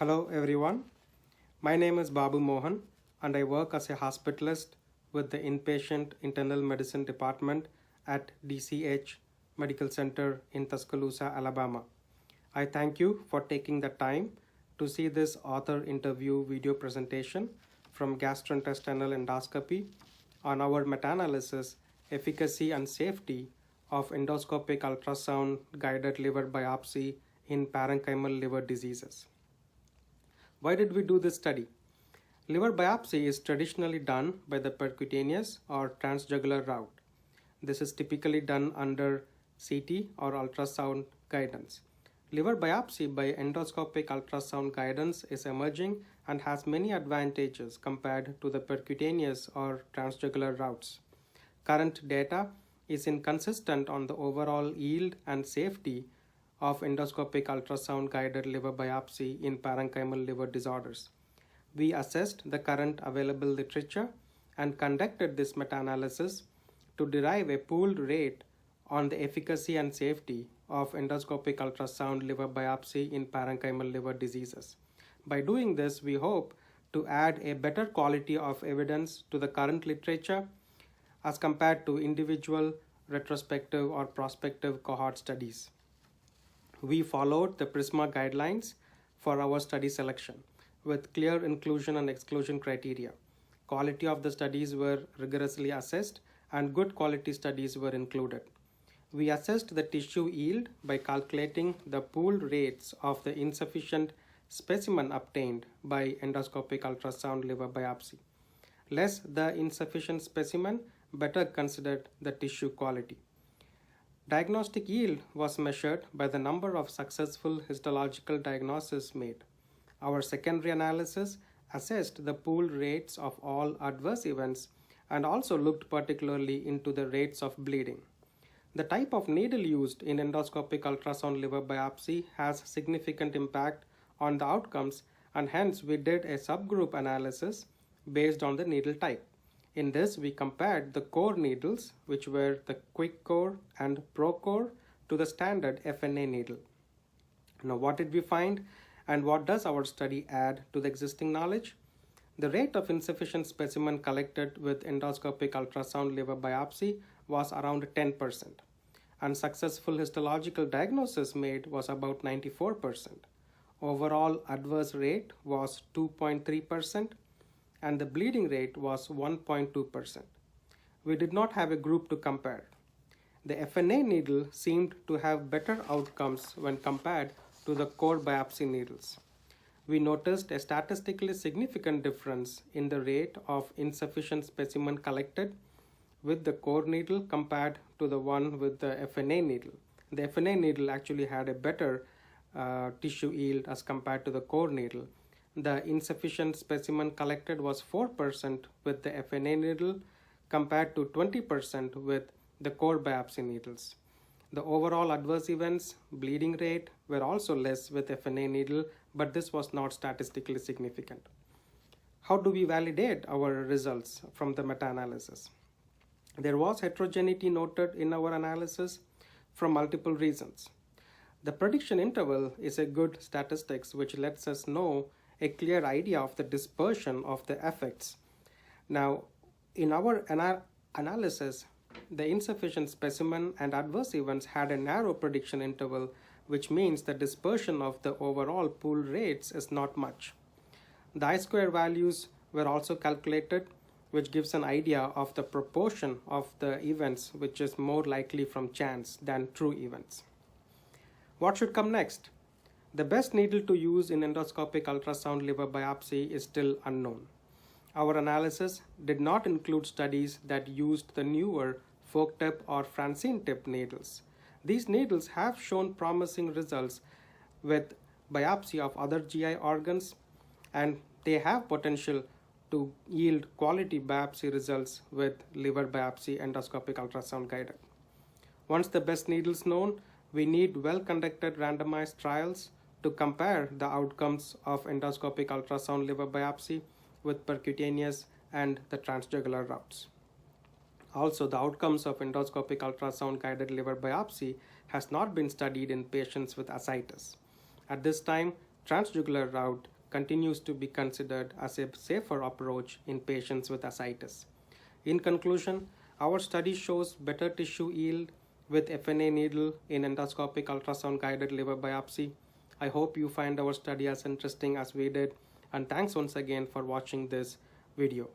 Hello everyone, my name is Babu Mohan and I work as a hospitalist with the Inpatient Internal Medicine Department at DCH Medical Center in Tuscaloosa, Alabama. I thank you for taking the time to see this author interview video presentation from gastrointestinal endoscopy on our meta-analysis, efficacy and safety of endoscopic ultrasound guided liver biopsy in parenchymal liver diseases. Why did we do this study? Liver biopsy is traditionally done by the percutaneous or transjugular route. This is typically done under CT or ultrasound guidance. Liver biopsy by endoscopic ultrasound guidance is emerging and has many advantages compared to the percutaneous or transjugular routes. Current data is inconsistent on the overall yield and safety of endoscopic ultrasound guided liver biopsy in parenchymal liver disorders. We assessed the current available literature and conducted this meta-analysis to derive a pooled rate on the efficacy and safety of endoscopic ultrasound liver biopsy in parenchymal liver diseases. By doing this, we hope to add a better quality of evidence to the current literature as compared to individual, retrospective, or prospective cohort studies. We followed the PRISMA guidelines for our study selection with clear inclusion and exclusion criteria. Quality of the studies were rigorously assessed and good quality studies were included. We assessed the tissue yield by calculating the pooled rates of the insufficient specimen obtained by endoscopic ultrasound liver biopsy. Less the insufficient specimen, better considered the tissue quality. Diagnostic yield was measured by the number of successful histological diagnoses made. Our secondary analysis assessed the pooled rates of all adverse events and also looked particularly into the rates of bleeding. The type of needle used in endoscopic ultrasound liver biopsy has significant impact on the outcomes, and hence we did a subgroup analysis based on the needle type. In this, we compared the core needles, which were the quick core and pro core, to the standard FNA needle. Now, what did we find, and what does our study add to the existing knowledge? The rate of insufficient specimen collected with endoscopic ultrasound liver biopsy was around 10%, and successful histological diagnosis made was about 94%. Overall adverse rate was 2.3%. and the bleeding rate was 1.2%. We did not have a group to compare. The FNA needle seemed to have better outcomes when compared to the core biopsy needles. We noticed a statistically significant difference in the rate of insufficient specimen collected with the core needle compared to the one with the FNA needle. The FNA needle actually had a better tissue yield as compared to the core needle. The insufficient specimen collected was 4% with the FNA needle compared to 20% with the core biopsy needles. The overall adverse events, bleeding rate, were also less with FNA needle, but this was not statistically significant. How do we validate our results from the meta-analysis? There was heterogeneity noted in our analysis from multiple reasons. The prediction interval is a good statistics which lets us know a clear idea of the dispersion of the effects. Now, in our analysis, the insufficient specimen and adverse events had a narrow prediction interval, which means the dispersion of the overall pool rates is not much. The I-square values were also calculated, which gives an idea of the proportion of the events which is more likely from chance than true events. What should come next? The best needle to use in endoscopic ultrasound liver biopsy is still unknown. Our analysis did not include studies that used the newer fork tip or Francine tip needles. These needles have shown promising results with biopsy of other GI organs, and they have potential to yield quality biopsy results with liver biopsy endoscopic ultrasound guided. Once the best needles known, we need well-conducted randomized trials to compare the outcomes of endoscopic ultrasound liver biopsy with percutaneous and the transjugular routes. Also, the outcomes of endoscopic ultrasound guided liver biopsy has not been studied in patients with ascites. At this time, transjugular route continues to be considered as a safer approach in patients with ascites. In conclusion, our study shows better tissue yield with FNA needle in endoscopic ultrasound guided liver biopsy. I hope you find our study as interesting as we did, and thanks once again for watching this video.